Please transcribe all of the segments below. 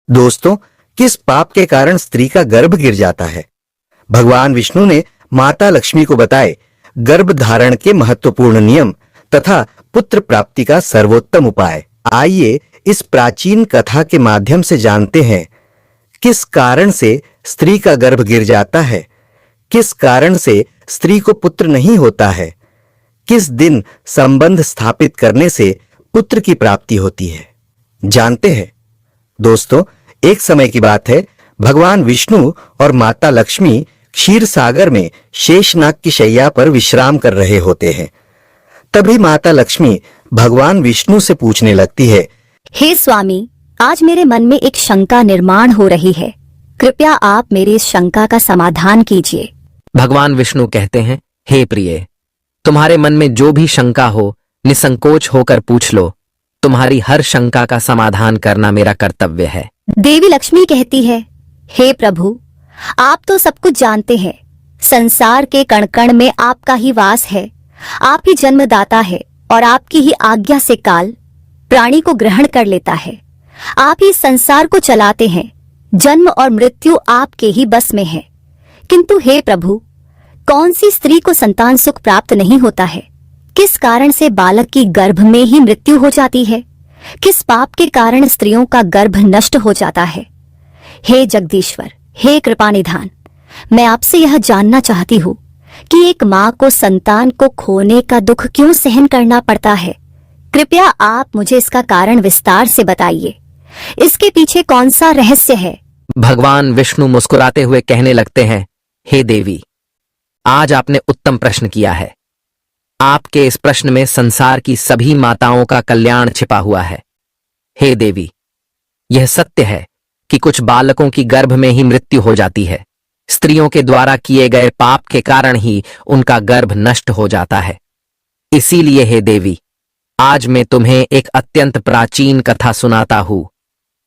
दोस्तों, किस पाप के कारण स्त्री का गर्भ गिर जाता है? भगवान विष्णु ने माता लक्ष्मी को बताए गर्भ धारण के महत्वपूर्ण नियम तथा पुत्र प्राप्ति का सर्वोत्तम उपाय। आइए इस प्राचीन कथा के माध्यम से जानते हैं किस कारण से स्त्री का गर्भ गिर जाता है, किस कारण से स्त्री को पुत्र नहीं होता है, किस दिन संबंध स्थापित करने से पुत्र की प्राप्ति होती है। जानते हैं दोस्तों, एक समय की बात है, भगवान विष्णु और माता लक्ष्मी क्षीर सागर में शेषनाग की शैया पर विश्राम कर रहे होते हैं। तभी माता लक्ष्मी भगवान विष्णु से पूछने लगती है, हे स्वामी, आज मेरे मन में एक शंका निर्माण हो रही है। कृपया आप मेरी इस शंका का समाधान कीजिए। भगवान विष्णु कहते हैं, हे प्रिय, तुम्हारे मन में जो भी शंका हो निसंकोच होकर पूछ लो। तुम्हारी हर शंका का समाधान करना मेरा कर्तव्य है। देवी लक्ष्मी कहती है, हे प्रभु, आप तो सब कुछ जानते हैं। संसार के कण कण में आपका ही वास है। आप ही जन्मदाता है और आपकी ही आज्ञा से काल प्राणी को ग्रहण कर लेता है। आप ही संसार को चलाते हैं। जन्म और मृत्यु आपके ही बस में है। किंतु हे प्रभु, कौन सी स्त्री को संतान सुख प्राप्त नहीं होता है? किस कारण से बालक की गर्भ में ही मृत्यु हो जाती है? किस पाप के कारण स्त्रियों का गर्भ नष्ट हो जाता है? हे जगदीश्वर, हे कृपानिधान, मैं आपसे यह जानना चाहती हूँ कि एक माँ को संतान को खोने का दुख क्यों सहन करना पड़ता है। कृपया आप मुझे इसका कारण विस्तार से बताइए। इसके पीछे कौन सा रहस्य है? भगवान विष्णु मुस्कुराते हुए कहने लगते हैं, हे देवी, आज आपने उत्तम प्रश्न किया है। आपके इस प्रश्न में संसार की सभी माताओं का कल्याण छिपा हुआ है। हे देवी, यह सत्य है कि कुछ बालकों की गर्भ में ही मृत्यु हो जाती है। स्त्रियों के द्वारा किए गए पाप के कारण ही उनका गर्भ नष्ट हो जाता है। इसीलिए हे देवी, आज मैं तुम्हें एक अत्यंत प्राचीन कथा सुनाता हूं।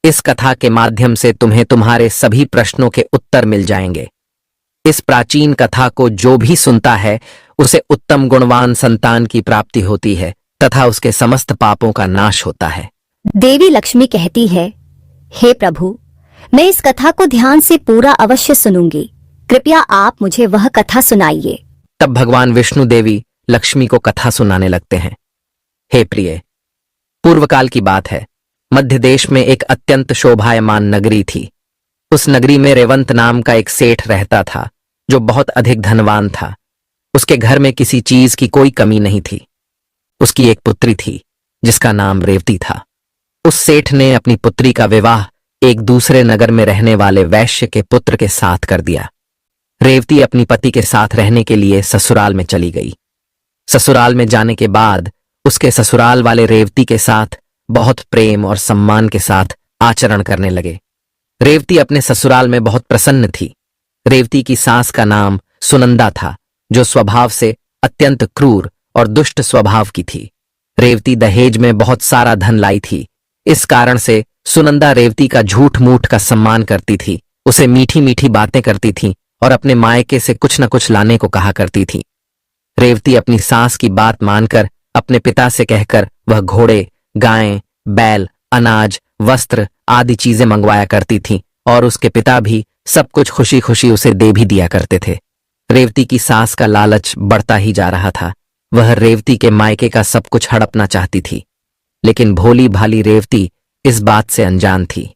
इस कथा के माध्यम से तुम्हें तुम्हारे सभी प्रश्नों के उत्तर मिल जाएंगे। इस प्राचीन कथा को जो भी सुनता है उसे उत्तम गुणवान संतान की प्राप्ति होती है तथा उसके समस्त पापों का नाश होता है। देवी लक्ष्मी कहती है, हे प्रभु, मैं इस कथा को ध्यान से पूरा अवश्य सुनूंगी। कृपया आप मुझे वह कथा सुनाइए। तब भगवान विष्णु देवी लक्ष्मी को कथा सुनाने लगते हैं। हे प्रिय, पूर्वकाल की बात है। मध्य देश में एक अत्यंत शोभायमान नगरी थी। उस नगरी में रेवंत नाम का एक सेठ रहता था जो बहुत अधिक धनवान था। उसके घर में किसी चीज की कोई कमी नहीं थी। उसकी एक पुत्री थी जिसका नाम रेवती था। उस सेठ ने अपनी पुत्री का विवाह एक दूसरे नगर में रहने वाले वैश्य के पुत्र के साथ कर दिया। रेवती अपनी पति के साथ रहने के लिए ससुराल में चली गई। ससुराल में जाने के बाद उसके ससुराल वाले रेवती के साथ बहुत प्रेम और सम्मान के साथ आचरण करने लगे। रेवती अपने ससुराल में बहुत प्रसन्न थी। रेवती की सास का नाम सुनंदा था, जो स्वभाव से अत्यंत क्रूर और दुष्ट स्वभाव की थी। रेवती दहेज में बहुत सारा धन लाई थी। इस कारण से सुनंदा रेवती का झूठ मूठ का सम्मान करती थी, उसे मीठी मीठी बातें करती थी और अपने मायके से कुछ न कुछ लाने को कहा करती थी। रेवती अपनी सास की बात मानकर अपने पिता से कहकर वह घोड़े, गायें, बैल, अनाज, वस्त्र आदि चीजें मंगवाया करती थी और उसके पिता भी सब कुछ खुशी खुशी उसे दे भी दिया करते थे। रेवती की सास का लालच बढ़ता ही जा रहा था। वह रेवती के मायके का सब कुछ हड़पना चाहती थी, लेकिन भोली भाली रेवती इस बात से अनजान थी।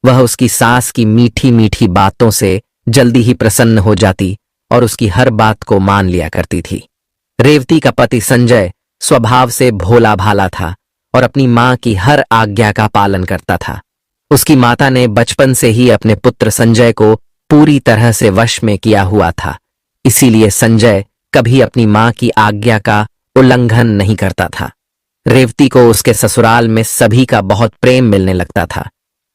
वह उसकी सास की मीठी मीठी बातों से जल्दी ही प्रसन्न हो जाती और उसकी हर बात को मान लिया करती थी। रेवती का पति संजय स्वभाव से भोला भाला था और अपनी मां की हर आज्ञा का पालन करता था। उसकी माता ने बचपन से ही अपने पुत्र संजय को पूरी तरह से वश में किया हुआ था। इसीलिए संजय कभी अपनी मां की आज्ञा का उल्लंघन नहीं करता था। रेवती को उसके ससुराल में सभी का बहुत प्रेम मिलने लगता था,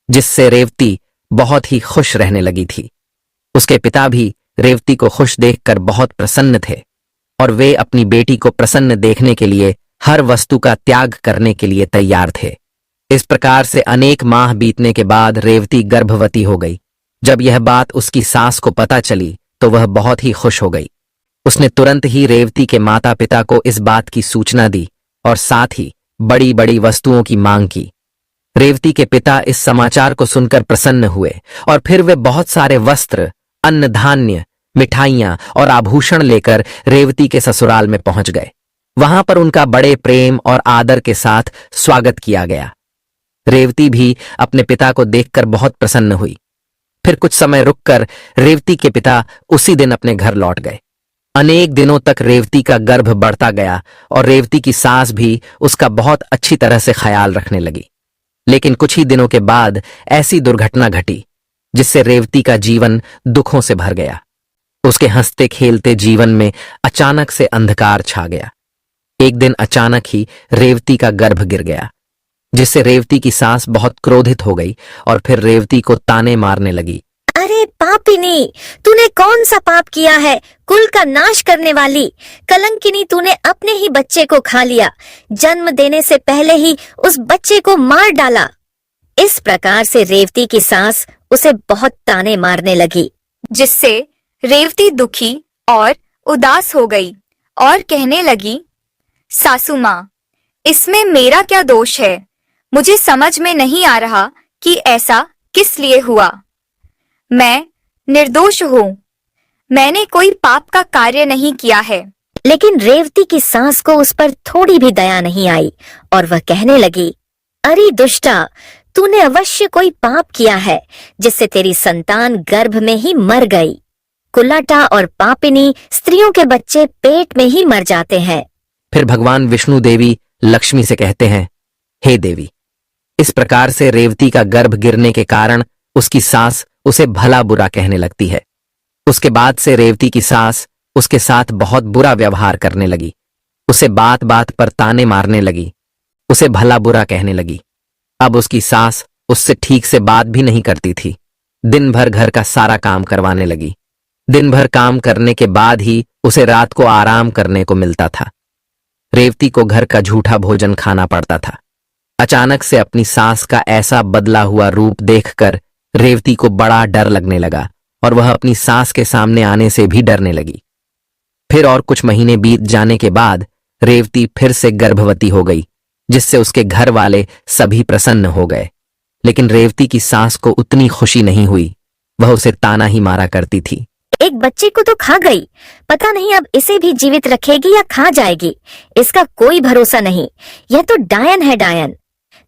जिससे रेवती बहुत ही खुश रहने लगी थी। उसके पिता भी रेवती को खुश देखकर बहुत प्रसन्न थे और वे अपनी बेटी को प्रसन्न देखने के लिए हर वस्तु का त्याग करने के लिए तैयार थे। इस प्रकार से अनेक माह बीतने के बाद रेवती गर्भवती हो गई। जब यह बात उसकी सास को पता चली तो वह बहुत ही खुश हो गई। उसने तुरंत ही रेवती के माता पिता को इस बात की सूचना दी और साथ ही बड़ी बड़ी वस्तुओं की मांग की। रेवती के पिता इस समाचार को सुनकर प्रसन्न हुए और फिर वे बहुत सारे वस्त्र, अन्न धान्य, मिठाइयां और आभूषण लेकर रेवती के ससुराल में पहुंच गए। वहां पर उनका बड़े प्रेम और आदर के साथ स्वागत किया गया। रेवती भी अपने पिता को देखकर बहुत प्रसन्न हुई। फिर कुछ समय रुककर रेवती के पिता उसी दिन अपने घर लौट गए। अनेक दिनों तक रेवती का गर्भ बढ़ता गया और रेवती की सास भी उसका बहुत अच्छी तरह से ख्याल रखने लगी। लेकिन कुछ ही दिनों के बाद ऐसी दुर्घटना घटी जिससे रेवती का जीवन दुखों से भर गया। उसके हंसते खेलते जीवन में अचानक से अंधकार छा गया। एक दिन अचानक ही रेवती का गर्भ गिर गया, जिससे रेवती की सास बहुत क्रोधित हो गई और फिर रेवती को ताने मारने लगी। अरे पापिनी, तूने कौन सा पाप किया है? कुल का नाश करने वाली कलंकिनी, तूने अपने ही बच्चे को खा लिया। जन्म देने से पहले ही उस बच्चे को मार डाला। इस प्रकार से रेवती की सास उसे बहुत ताने मारने लगी, जिससे रेवती दुखी और उदास हो गई और कहने लगी, सासू माँ, इसमें मेरा क्या दोष है? मुझे समझ में नहीं आ रहा कि ऐसा किस लिए हुआ। मैं निर्दोष हूँ, मैंने कोई पाप का कार्य नहीं किया है। लेकिन रेवती की सास को उस पर थोड़ी भी दया नहीं आई और वह कहने लगी, अरे दुष्टा, तूने अवश्य कोई पाप किया है जिससे तेरी संतान गर्भ में ही मर गई। कुलाटा और पापिनी स्त्रियों के बच्चे पेट में ही मर जाते हैं। फिर भगवान विष्णु देवी लक्ष्मी से कहते हैं, हे देवी, इस प्रकार से रेवती का गर्भ गिरने के कारण उसकी सास उसे भला बुरा कहने लगती है। उसके बाद से रेवती की सास उसके साथ बहुत बुरा व्यवहार करने लगी। उसे बात बात पर ताने मारने लगी, उसे भला बुरा कहने लगी। अब उसकी सास उससे ठीक से बात भी नहीं करती थी। दिन भर घर का सारा काम करवाने लगी। दिन भर काम करने के बाद ही उसे रात को आराम करने को मिलता था। रेवती को घर का झूठा भोजन खाना पड़ता था। अचानक से अपनी सास का ऐसा बदला हुआ रूप देखकर रेवती को बड़ा डर लगने लगा और वह अपनी सास के सामने आने से भी डरने लगी। फिर और कुछ महीने बीत जाने के बाद रेवती फिर से गर्भवती हो गई, जिससे उसके घर वाले सभी प्रसन्न हो गए। लेकिन रेवती की सास को उतनी खुशी नहीं हुई। वह उसे ताना ही मारा करती थी। एक बच्चे को तो खा गई, पता नहीं अब इसे भी जीवित रखेगी या खा जाएगी। इसका कोई भरोसा नहीं। यह तो डायन है, डायन।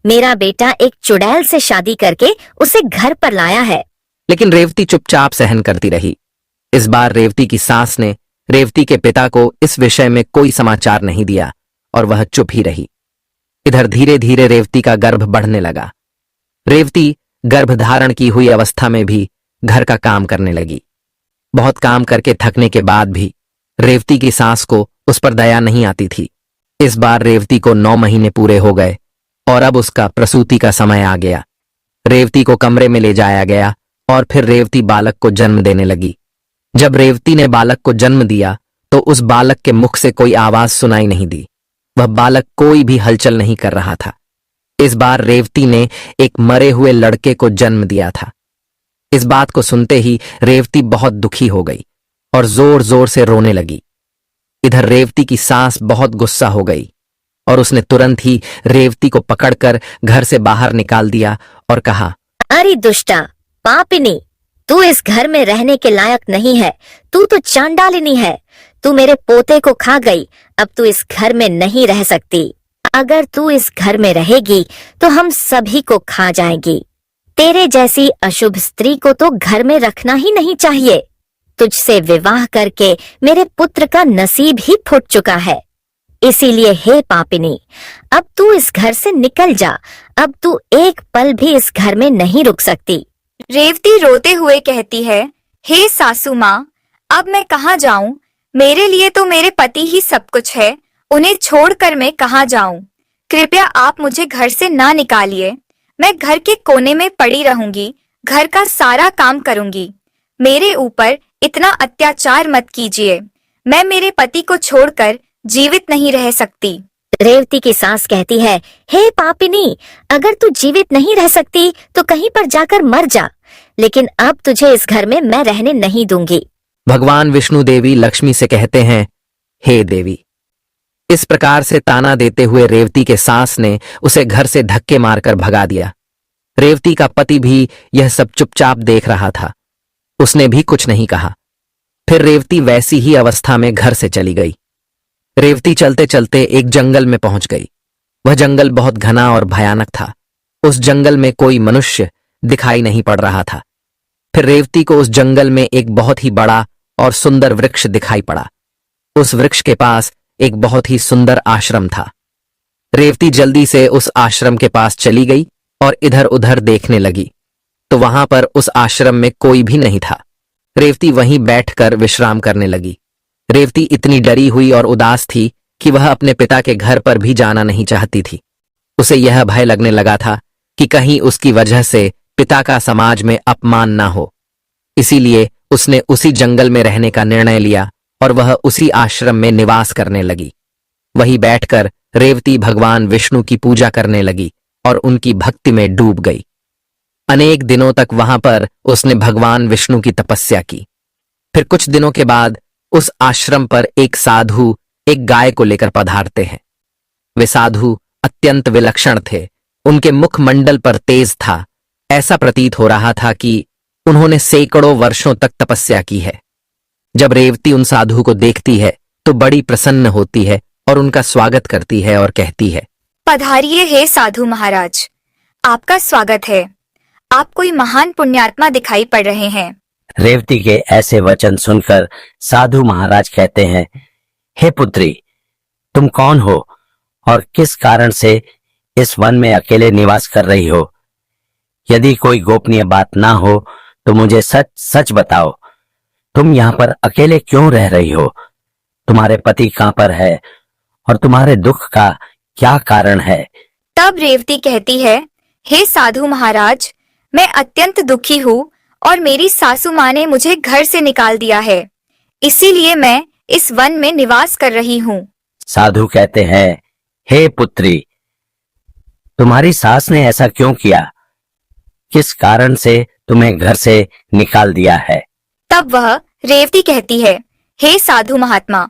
मेरा बेटा एक चुड़ैल से शादी करके उसे घर पर लाया है। लेकिन रेवती चुपचाप सहन करती रही। इस बार रेवती की सास ने रेवती के पिता को इस विषय में कोई समाचार नहीं दिया और वह चुप ही रही। इधर धीरे धीरे रेवती का गर्भ बढ़ने लगा। रेवती गर्भधारण की हुई अवस्था में भी घर का काम करने लगी। बहुत काम करके थकने के बाद भी रेवती की सास को उस पर दया नहीं आती थी। इस बार रेवती को 9 महीने पूरे हो गए और अब उसका प्रसूति का समय आ गया। रेवती को कमरे में ले जाया गया और फिर रेवती बालक को जन्म देने लगी। जब रेवती ने बालक को जन्म दिया तो उस बालक के मुख से कोई आवाज सुनाई नहीं दी। वह बालक कोई भी हलचल नहीं कर रहा था। इस बार रेवती ने एक मरे हुए लड़के को जन्म दिया था। इस बात को सुनते ही रेवती बहुत दुखी हो गई और जोर जोर से रोने लगी। इधर रेवती की सास बहुत गुस्सा हो गई और उसने तुरंत ही रेवती को पकड़कर घर से बाहर निकाल दिया और कहा, अरे दुष्टा, पापिनी, तू इस घर में रहने के लायक नहीं है। तू तो चांडालिनी है। तू मेरे पोते को खा गई। अब तू इस घर में नहीं रह सकती। अगर तू इस घर में रहेगी तो हम सभी को खा जाएगी। तेरे जैसी अशुभ स्त्री को तो घर में रखना ही नहीं चाहिए। तुझसे विवाह करके मेरे पुत्र का नसीब ही फूट चुका है। इसीलिए हे पापिनी, अब तू इस घर से निकल जा। अब तू एक पल भी इस घर में नहीं रुक सकती। रेवती रोते हुए कहती है, हे सासू माँ, अब मैं कहाँ जाऊँ? मेरे लिए तो मेरे पति ही सब कुछ है। उन्हें छोड़कर मैं कहाँ जाऊँ? कृपया आप मुझे घर से ना निकालिए। मैं घर के कोने में पड़ी रहूंगी, घर का सारा काम करूंगी। मेरे ऊपर इतना अत्याचार मत कीजिए। मैं मेरे पति को छोड़कर जीवित नहीं रह सकती। रेवती की सास कहती है, हे पापिनी, अगर तू जीवित नहीं रह सकती तो कहीं पर जाकर मर जा। लेकिन अब तुझे इस घर में मैं रहने नहीं दूंगी। भगवान विष्णु देवी लक्ष्मी से कहते हैं, हे देवी, इस प्रकार से ताना देते हुए रेवती के सास ने उसे घर से धक्के मारकर भगा दिया। रेवती का पति भी यह सब चुपचाप देख रहा था। उसने भी कुछ नहीं कहा। फिर रेवती वैसी ही अवस्था में घर से चली गई। रेवती चलते चलते एक जंगल में पहुंच गई। वह जंगल बहुत घना और भयानक था। उस जंगल में कोई मनुष्य दिखाई नहीं पड़ रहा था। फिर रेवती को उस जंगल में एक बहुत ही बड़ा और सुंदर वृक्ष दिखाई पड़ा। उस वृक्ष के पास एक बहुत ही सुंदर आश्रम था। रेवती जल्दी से उस आश्रम के पास चली गई और इधर उधर देखने लगी, तो वहां पर उस आश्रम में कोई भी नहीं था। रेवती वहीं बैठकर विश्राम करने लगी। रेवती इतनी डरी हुई और उदास थी कि वह अपने पिता के घर पर भी जाना नहीं चाहती थी। उसे यह भय लगने लगा था कि कहीं उसकी वजह से पिता का समाज में अपमान ना हो। इसीलिए उसने उसी जंगल में रहने का निर्णय लिया और वह उसी आश्रम में निवास करने लगी। वहीं बैठकर रेवती भगवान विष्णु की पूजा करने लगी और उनकी भक्ति में डूब गई। अनेक दिनों तक वहां पर उसने भगवान विष्णु की तपस्या की। फिर कुछ दिनों के बाद उस आश्रम पर एक साधु एक गाय को लेकर पधारते हैं। वे साधु अत्यंत विलक्षण थे। उनके मुखमंडल पर तेज था। ऐसा प्रतीत हो रहा था कि उन्होंने सैकड़ों वर्षों तक तपस्या की है। जब रेवती उन साधु को देखती है तो बड़ी प्रसन्न होती है और उनका स्वागत करती है और कहती है, पधारिए हे साधु महाराज, आपका स्वागत है। आप कोई महान पुण्यात्मा दिखाई पड़ रहे हैं। रेवती के ऐसे वचन सुनकर साधु महाराज कहते हैं, हे पुत्री, तुम कौन हो और किस कारण से इस वन में अकेले निवास कर रही हो? यदि कोई गोपनीय बात ना हो तो मुझे सच सच बताओ, तुम यहाँ पर अकेले क्यों रह रही हो? तुम्हारे पति कहाँ पर है और तुम्हारे दुख का क्या कारण है? तब रेवती कहती है, हे साधु महाराज, मैं अत्यंत दुखी हूँ और मेरी सासू माँ ने मुझे घर से निकाल दिया है, इसीलिए मैं इस वन में निवास कर रही हूँ। साधु कहते हैं, हे पुत्री, तुम्हारी सास ने ऐसा क्यों किया? किस कारण से तुम्हें घर से निकाल दिया है? तब वह रेवती कहती है, हे साधु महात्मा,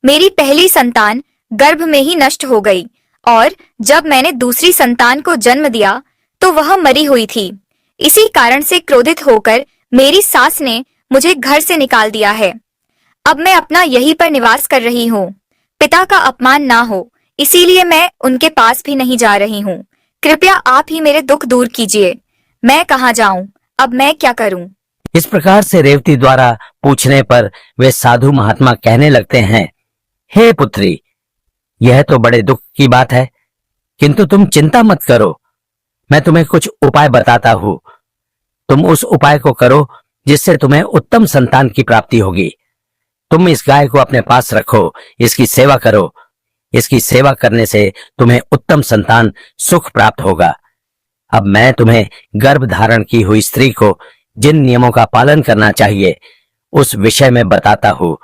मेरी पहली संतान गर्भ में ही नष्ट हो गई और जब मैंने दूसरी संतान को जन्म दिया तो वह मरी हुई थी। इसी कारण से क्रोधित होकर मेरी सास ने मुझे घर से निकाल दिया है। अब मैं अपना यहीं पर निवास कर रही हूँ। पिता का अपमान ना हो, इसीलिए मैं उनके पास भी नहीं जा रही हूँ। कृपया आप ही मेरे दुख दूर कीजिए। मैं कहाँ जाऊँ? अब मैं क्या करूँ? इस प्रकार से रेवती द्वारा पूछने पर वे साधु महात्मा कहने लगते हैं, हे पुत्री, यह तो बड़े दुख की बात है, किंतु तुम चिंता मत करो। मैं तुम्हें कुछ उपाय बताता हूँ। तुम उस उपाय को करो जिससे तुम्हें उत्तम संतान की प्राप्ति होगी। तुम इस गाय को अपने पास रखो, इसकी सेवा करो। इसकी सेवा करने से तुम्हें उत्तम संतान सुख प्राप्त होगा। अब मैं तुम्हें गर्भ धारण की हुई स्त्री को जिन नियमों का पालन करना चाहिए उस विषय में बताता हूँ।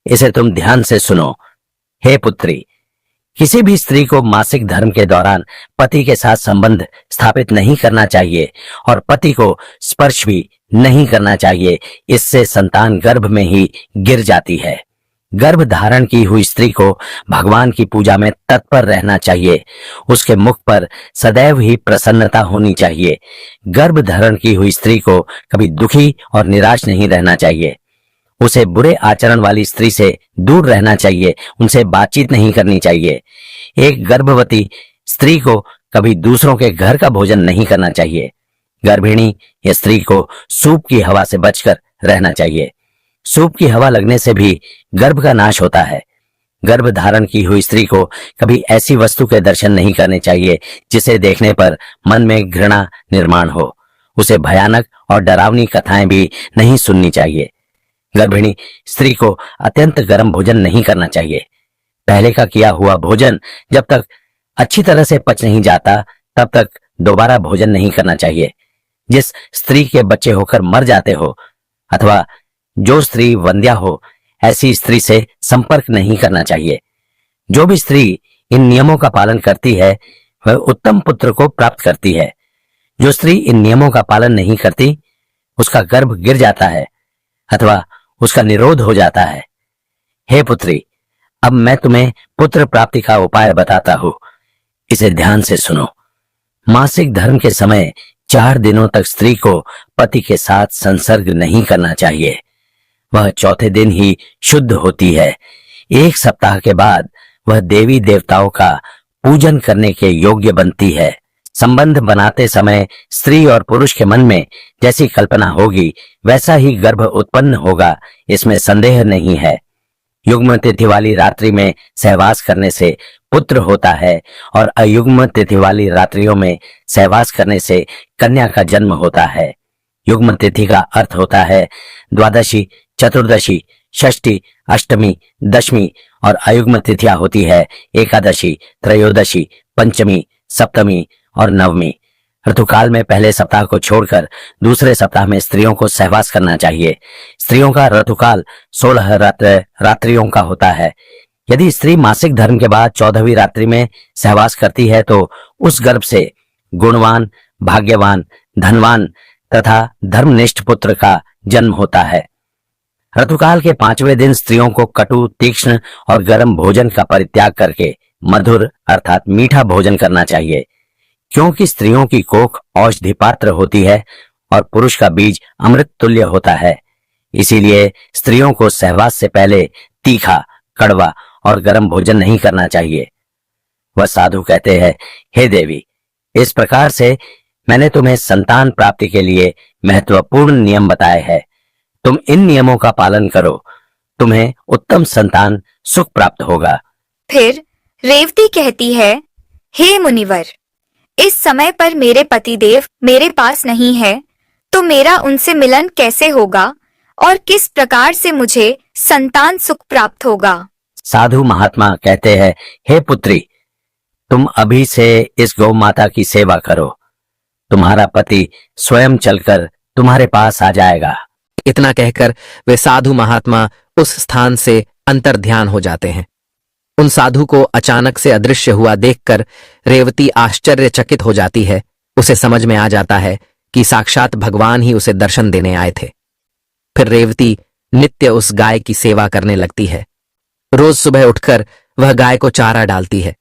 इसे तुम ध्यान से सुनो। हे पुत्री, किसी भी स्त्री को मासिक धर्म के दौरान पति के साथ संबंध स्थापित नहीं करना चाहिए और पति को स्पर्श भी नहीं करना चाहिए। इससे संतान गर्भ में ही गिर जाती है। गर्भ धारण की हुई स्त्री को भगवान की पूजा में तत्पर रहना चाहिए। उसके मुख पर सदैव ही प्रसन्नता होनी चाहिए। गर्भ धारण की हुई स्त्री को कभी दुखी और निराश नहीं रहना चाहिए। उसे बुरे आचरण वाली स्त्री से दूर रहना चाहिए। उनसे बातचीत नहीं करनी चाहिए। एक गर्भवती स्त्री को कभी दूसरों के घर का भोजन नहीं करना चाहिए। गर्भिणी या स्त्री को सूप की हवा से बचकर रहना चाहिए। सूप की हवा लगने से भी गर्भ का नाश होता है। गर्भ धारण की हुई स्त्री को कभी ऐसी वस्तु के दर्शन नहीं करने चाहिए जिसे देखने पर मन में घृणा निर्माण हो। उसे भयानक और डरावनी कथाएं भी नहीं सुननी चाहिए। गर्भिणी स्त्री को अत्यंत गर्म भोजन नहीं करना चाहिए। पहले का किया हुआ भोजन जब तक अच्छी तरह से पच नहीं जाता तब तक दोबारा भोजन नहीं करना चाहिए। जिस स्त्री के बच्चे होकर मर जाते हो अथवा जो स्त्री वंध्या हो, ऐसी स्त्री से संपर्क नहीं करना चाहिए। जो भी स्त्री इन नियमों का पालन करती है वह उत्तम पुत्र को प्राप्त करती है। जो स्त्री इन नियमों का पालन नहीं करती उसका गर्भ गिर जाता है अथवा उसका निरोध हो जाता है। हे पुत्री, अब मैं तुम्हें पुत्र प्राप्ति का उपाय बताता हूँ, इसे ध्यान से सुनो। मासिक धर्म के समय 4 दिनों तक स्त्री को पति के साथ संसर्ग नहीं करना चाहिए। वह चौथे दिन ही शुद्ध होती है। 1 सप्ताह के बाद वह देवी देवताओं का पूजन करने के योग्य बनती है। संबंध बनाते समय स्त्री और पुरुष के मन में जैसी कल्पना होगी वैसा ही गर्भ उत्पन्न होगा, इसमें संदेह नहीं है। युग्म तिथि वाली रात्रि में सहवास करने से पुत्र होता है और अयुग्म तिथि वाली रात्रियों में सहवास करने से कन्या का जन्म होता है। युग्म तिथि का अर्थ होता है द्वादशी, चतुर्दशी, षष्ठी, अष्टमी, दशमी और अयुग्म तिथियां होती है एकादशी, त्रयोदशी, पंचमी, सप्तमी और नवमी। ऋतुकाल में पहले सप्ताह को छोड़कर दूसरे सप्ताह में स्त्रियों को सहवास करना चाहिए। स्त्रियों का ऋतुकाल 16 रात्रियों का होता है। यदि स्त्री मासिक धर्म के बाद 14वीं रात्रि में सहवास करती है तो उस गर्भ से गुणवान, भाग्यवान, धनवान तथा धर्मनिष्ठ पुत्र का जन्म होता है। ऋतुकाल के 5वें दिन स्त्रियों को कटु, तीक्ष्ण और गर्म भोजन का परित्याग करके मधुर अर्थात मीठा भोजन करना चाहिए, क्योंकि स्त्रियों की कोख औषधि पात्र होती है और पुरुष का बीज अमृत तुल्य होता है। इसीलिए स्त्रियों को सहवास से पहले तीखा, कड़वा और गर्म भोजन नहीं करना चाहिए। वह साधु कहते हैं, हे देवी, इस प्रकार से मैंने तुम्हें संतान प्राप्ति के लिए महत्वपूर्ण नियम बताए हैं। तुम इन नियमों का पालन करो, तुम्हें उत्तम संतान सुख प्राप्त होगा। फिर रेवती कहती है, हे मुनिवर, इस समय पर मेरे पतिदेव मेरे पास नहीं है, तो मेरा उनसे मिलन कैसे होगा और किस प्रकार से मुझे संतान सुख प्राप्त होगा? साधु महात्मा कहते हैं, हे पुत्री, तुम अभी से इस गौ माता की सेवा करो, तुम्हारा पति स्वयं चलकर तुम्हारे पास आ जाएगा। इतना कहकर वे साधु महात्मा उस स्थान से अंतर्ध्यान हो जाते हैं। उन साधु को अचानक से अदृश्य हुआ देखकर रेवती आश्चर्यचकित हो जाती है। उसे समझ में आ जाता है कि साक्षात भगवान ही उसे दर्शन देने आए थे। फिर रेवती नित्य उस गाय की सेवा करने लगती है। रोज सुबह उठकर वह गाय को चारा डालती है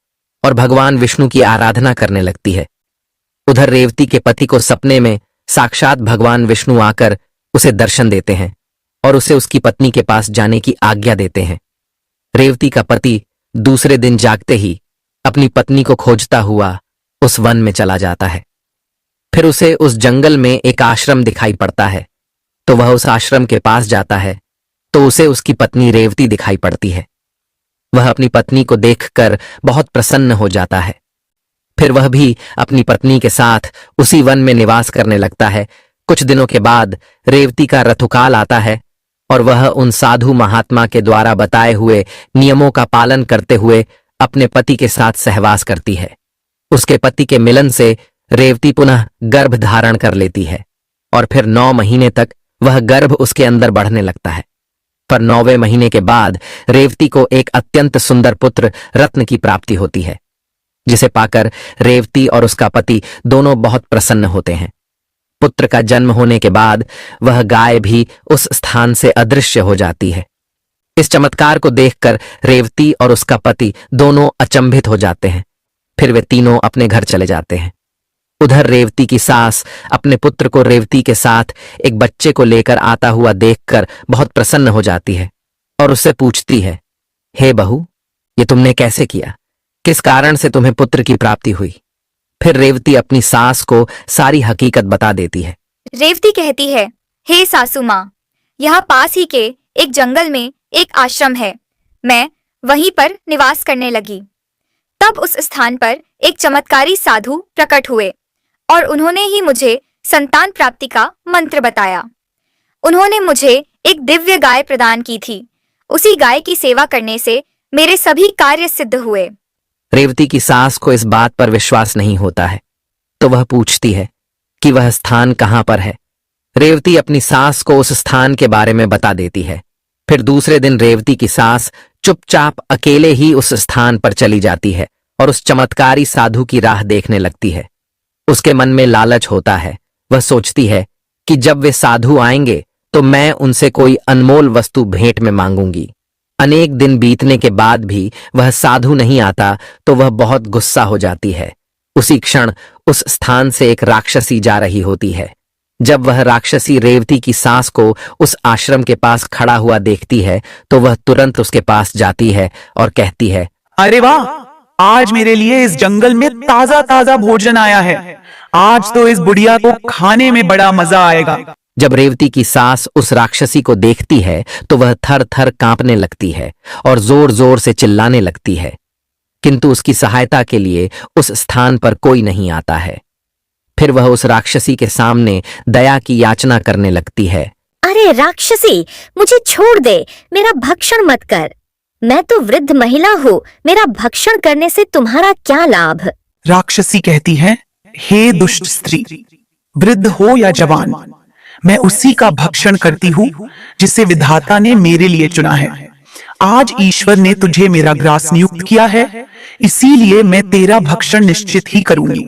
और भगवान विष्णु की आराधना करने लगती है। उधर रेवती के पति को सपने में साक्षात भगवान विष्णु आकर उसे दर्शन देते हैं और उसे उसकी पत्नी के पास जाने की आज्ञा देते हैं। रेवती का पति दूसरे दिन जागते ही अपनी पत्नी को खोजता हुआ उस वन में चला जाता है। फिर उसे उस जंगल में एक आश्रम दिखाई पड़ता है, तो वह उस आश्रम के पास जाता है तो उसे उसकी पत्नी रेवती दिखाई पड़ती है। वह अपनी पत्नी को देखकर बहुत प्रसन्न हो जाता है। फिर वह भी अपनी पत्नी के साथ उसी वन में निवास करने लगता है। कुछ दिनों के बाद रेवती का ऋतुकाल आता है और वह उन साधु महात्मा के द्वारा बताए हुए नियमों का पालन करते हुए अपने पति के साथ सहवास करती है। उसके पति के मिलन से रेवती पुनः गर्भ धारण कर लेती है और फिर 9 महीने तक वह गर्भ उसके अंदर बढ़ने लगता है। पर 9वें महीने के बाद रेवती को एक अत्यंत सुंदर पुत्र रत्न की प्राप्ति होती है, जिसे पाकर रेवती और उसका पति दोनों बहुत प्रसन्न होते हैं। पुत्र का जन्म होने के बाद वह गाय भी उस स्थान से अदृश्य हो जाती है। इस चमत्कार को देखकर रेवती और उसका पति दोनों अचंभित हो जाते हैं। फिर वे तीनों अपने घर चले जाते हैं। उधर रेवती की सास अपने पुत्र को रेवती के साथ एक बच्चे को लेकर आता हुआ देखकर बहुत प्रसन्न हो जाती है और उससे पूछती है, हे बहू, ये तुमने कैसे किया? किस कारण से तुम्हें पुत्र की प्राप्ति हुई? फिर रेवती अपनी सास को सारी हकीकत बता देती है। रेवती कहती है, हे सासू माँ, यहाँ पास ही के एक जंगल में एक आश्रम है। मैं वहीं पर निवास करने लगी। तब उस स्थान पर एक चमत्कारी साधु प्रकट हुए और उन्होंने ही मुझे संतान प्राप्ति का मंत्र बताया। उन्होंने मुझे एक दिव्य गाय प्रदान की थी। उसी गाय की सेवा करने से मेरे सभी कार्य सिद्ध हुए। रेवती की सास को इस बात पर विश्वास नहीं होता है, तो वह पूछती है कि वह स्थान कहाँ पर है। रेवती अपनी सास को उस स्थान के बारे में बता देती है। फिर दूसरे दिन रेवती की सास चुपचाप अकेले ही उस स्थान पर चली जाती है और उस चमत्कारी साधु की राह देखने लगती है। उसके मन में लालच होता है। वह सोचती है कि जब वे साधु आएंगे तो मैं उनसे कोई अनमोल वस्तु भेंट में मांगूंगी। अनेक दिन बीतने के बाद भी वह साधु नहीं आता तो वह बहुत गुस्सा हो जाती है। उसी क्षण उस स्थान से एक राक्षसी जा रही होती है। जब वह राक्षसी रेवती की सास को उस आश्रम के पास खड़ा हुआ देखती है तो वह तुरंत उसके पास जाती है और कहती है, अरे वाह, आज मेरे लिए इस जंगल में ताजा ताजा भोजन आया है। आज तो इस बुढ़िया को खाने में बड़ा मजा आएगा। जब रेवती की सास उस राक्षसी को देखती है तो वह थर थर कांपने लगती है और जोर जोर से चिल्लाने लगती है, किंतु उसकी सहायता के लिए उस स्थान पर कोई नहीं आता है। फिर वह उस राक्षसी के सामने दया की याचना करने लगती है। अरे राक्षसी, मुझे छोड़ दे, मेरा भक्षण मत कर। मैं तो वृद्ध महिला हूँ, मेरा भक्षण करने से तुम्हारा क्या लाभ? राक्षसी कहती है, हे दुष्ट स्त्री, वृद्ध हो या जवान, मैं उसी का भक्षण करती हूँ जिसे विधाता ने मेरे लिए चुना है। आज ईश्वर ने तुझे मेरा ग्रास नियुक्त किया है, इसीलिए मैं तेरा भक्षण निश्चित ही करूंगी।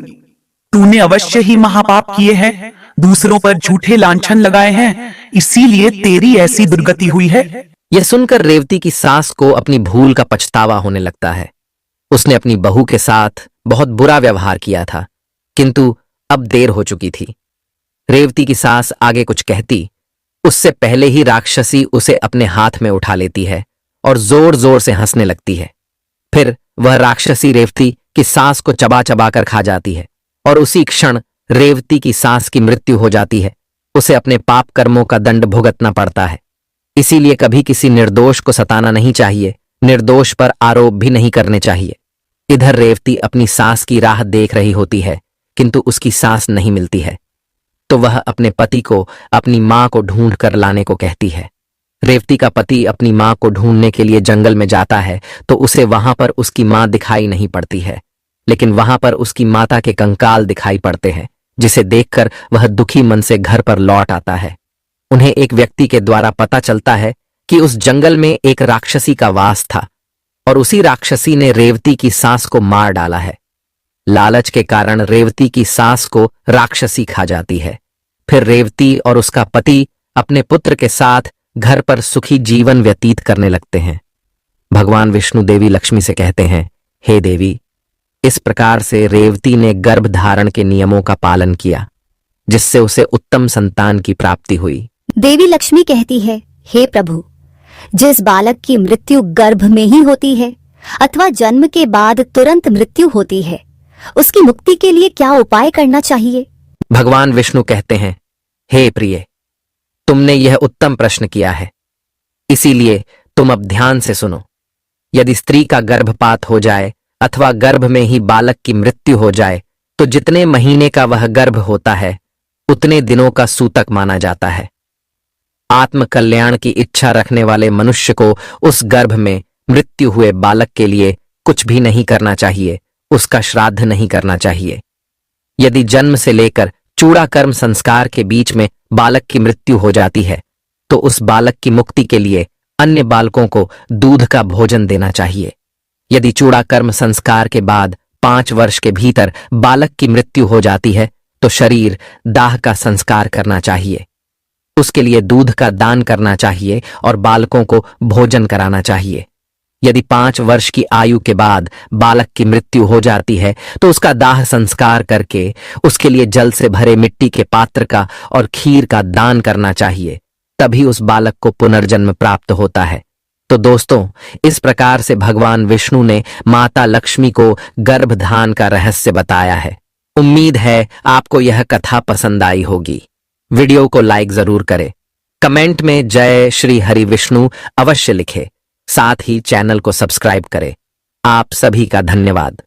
तूने अवश्य ही महापाप किए हैं, दूसरों पर झूठे लांछन लगाए हैं, इसीलिए तेरी ऐसी दुर्गति हुई है। यह सुनकर रेवती की सास को अपनी भूल का पछतावा होने लगता है। उसने अपनी बहू के साथ बहुत बुरा व्यवहार किया था, किंतु अब देर हो चुकी थी। रेवती की सास आगे कुछ कहती उससे पहले ही राक्षसी उसे अपने हाथ में उठा लेती है और जोर जोर से हंसने लगती है। फिर वह राक्षसी रेवती की सास को चबा चबा कर खा जाती है और उसी क्षण रेवती की सास की मृत्यु हो जाती है। उसे अपने पाप कर्मों का दंड भुगतना पड़ता है। इसीलिए कभी किसी निर्दोष को सताना नहीं चाहिए, निर्दोष पर आरोप भी नहीं करने चाहिए। इधर रेवती अपनी सास की राह देख रही होती है, किंतु उसकी सास नहीं मिलती है, तो वह अपने पति को अपनी मां को ढूंढ कर लाने को कहती है। रेवती का पति अपनी मां को ढूंढने के लिए जंगल में जाता है तो उसे वहां पर उसकी मां दिखाई नहीं पड़ती है, लेकिन वहां पर उसकी माता के कंकाल दिखाई पड़ते हैं, जिसे देखकर वह दुखी मन से घर पर लौट आता है। उन्हें एक व्यक्ति के द्वारा पता चलता है कि उस जंगल में एक राक्षसी का वास था और उसी राक्षसी ने रेवती की सास को मार डाला है। लालच के कारण रेवती की सास को राक्षसी खा जाती है। फिर रेवती और उसका पति अपने पुत्र के साथ घर पर सुखी जीवन व्यतीत करने लगते हैं। भगवान विष्णु देवी लक्ष्मी से कहते हैं, हे देवी, इस प्रकार से रेवती ने गर्भ धारण के नियमों का पालन किया, जिससे उसे उत्तम संतान की प्राप्ति हुई। देवी लक्ष्मी कहती है, हे प्रभु, जिस बालक की मृत्यु गर्भ में ही होती है अथवा जन्म के बाद तुरंत मृत्यु होती है, उसकी मुक्ति के लिए क्या उपाय करना चाहिए? भगवान विष्णु कहते हैं, हे प्रिय, तुमने यह उत्तम प्रश्न किया है, इसीलिए तुम अब ध्यान से सुनो। यदि स्त्री का गर्भपात हो जाए अथवा गर्भ में ही बालक की मृत्यु हो जाए तो जितने महीने का वह गर्भ होता है उतने दिनों का सूतक माना जाता है। आत्म कल्याण की इच्छा रखने वाले मनुष्य को उस गर्भ में मृत्यु हुए बालक के लिए कुछ भी नहीं करना चाहिए, उसका श्राद्ध नहीं करना चाहिए। यदि जन्म से लेकर चूड़ा कर्म संस्कार के बीच में बालक की मृत्यु हो जाती है तो उस बालक की मुक्ति के लिए अन्य बालकों को दूध का भोजन देना चाहिए। यदि चूड़ा कर्म संस्कार के बाद 5 वर्ष के भीतर बालक की मृत्यु हो जाती है तो शरीर दाह का संस्कार करना चाहिए, उसके लिए दूध का दान करना चाहिए और बालकों को भोजन कराना चाहिए। यदि 5 वर्ष की आयु के बाद बालक की मृत्यु हो जाती है तो उसका दाह संस्कार करके उसके लिए जल से भरे मिट्टी के पात्र का और खीर का दान करना चाहिए, तभी उस बालक को पुनर्जन्म प्राप्त होता है। तो दोस्तों, इस प्रकार से भगवान विष्णु ने माता लक्ष्मी को गर्भधान का रहस्य बताया है। उम्मीद है आपको यह कथा पसंद आई होगी। वीडियो को लाइक जरूर करें, कमेंट में जय श्री हरि विष्णु अवश्य लिखें, साथ ही चैनल को सब्सक्राइब करें। आप सभी का धन्यवाद।